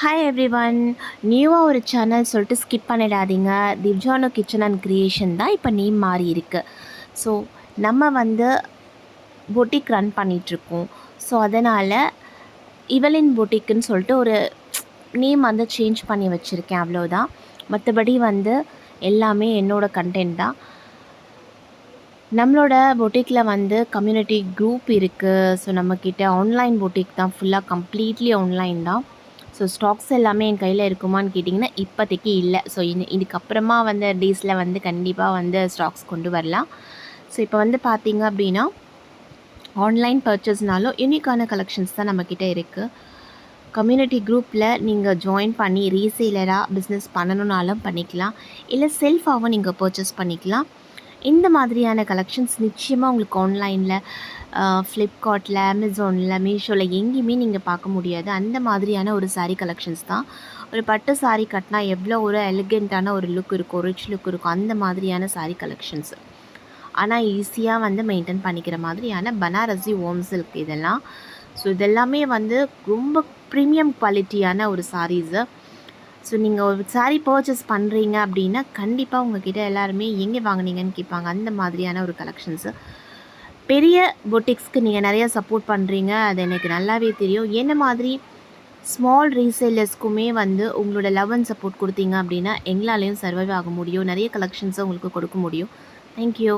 Hi everyone. நியூவாக ஒரு channel சொல்லிட்டு ஸ்கிப் பண்ணிடாதீங்க. திவ்ஜானு கிச்சன் அண்ட் கிரியேஷன் தான் இப்போ நேம் மாறி இருக்கு. ஸோ நம்ம வந்து பொட்டிக் ரன் பண்ணிகிட்ருக்கோம். ஸோ அதனால் இவலின் பொட்டிக்குன்னு சொல்லிட்டு ஒரு நேம் வந்து சேஞ்ச் பண்ணி வச்சுருக்கேன், அவ்வளோதான். மற்றபடி வந்து எல்லாமே என்னோடய கண்டென்ட் தான். நம்மளோட பொட்டிக்கில் வந்து கம்யூனிட்டி குரூப் இருக்குது. ஸோ நம்மக்கிட்ட ஆன்லைன் பொட்டிக் தான், ஃபுல்லாக கம்ப்ளீட்லி ஆன்லைன் தான். ஸோ ஸ்டாக்ஸ் எல்லாமே என் கையில் இருக்குமான்னு கேட்டிங்கன்னா இப்போதைக்கு இல்லை. ஸோ இதுக்கப்புறமா வந்து டேஸில் வந்து கண்டிப்பாக வந்து ஸ்டாக்ஸ் கொண்டு வரலாம். ஸோ இப்போ வந்து பார்த்திங்க அப்படின்னா ஆன்லைன் பர்ச்சேஸ்னாலும் யூனிக்கான கலெக்ஷன்ஸ் தான் நம்மக்கிட்ட இருக்குது. கம்யூனிட்டி குரூப்பில் நீங்கள் ஜாயின் பண்ணி ரீசேலராக பிஸ்னஸ் பண்ணணுன்னாலும் பண்ணிக்கலாம், இல்லை செல்ஃபாகவும் நீங்கள் பர்ச்சேஸ் பண்ணிக்கலாம். இந்த மாதிரியான கலெக்ஷன்ஸ் நிச்சயமாக உங்களுக்கு ஆன்லைனில் ஃப்ளிப்கார்ட்டில், அமேசானில், மீஷோவில் எங்கேயுமே நீங்கள் பார்க்க முடியாது. அந்த மாதிரியான ஒரு சாரீ கலெக்ஷன்ஸ் தான். ஒரு பட்டு சாரீ கட்டினா எவ்வளோ ஒரு எலிகெண்ட்டான ஒரு லுக் இருக்கும், ரிச் லுக் இருக்கும், அந்த மாதிரியான சாரீ கலெக்ஷன்ஸ். ஆனால் ஈஸியாக வந்து மெயின்டைன் பண்ணிக்கிற மாதிரியான பனாரசி ஓம் சில்க் இதெல்லாம். ஸோ இதெல்லாமே வந்து ரொம்ப ப்ரீமியம் குவாலிட்டியான ஒரு சாரீஸு. ஸோ நீங்கள் ஒரு சாரீ பர்ச்சேஸ் பண்ணுறீங்க அப்படின்னா கண்டிப்பாக உங்கள்கிட்ட எல்லாருமே எங்கே வாங்கினீங்கன்னு கேட்பாங்க. அந்த மாதிரியான ஒரு கலெக்ஷன்ஸு. பெரிய பொட்டிக்ஸ்க்கு நீங்கள் நிறையா சப்போர்ட் பண்ணுறீங்க, அது எனக்கு நல்லாவே தெரியும். என்ன மாதிரி ஸ்மால் ரீசேலர்ஸ்க்குமே வந்து உங்களோட லவ் அண்ட் சப்போர்ட் கொடுத்தீங்க அப்படின்னா எங்களாலேயும் சர்வைவ் ஆக முடியும், நிறைய கலெக்ஷன்ஸை உங்களுக்கு கொடுக்க முடியும். தேங்க்யூ.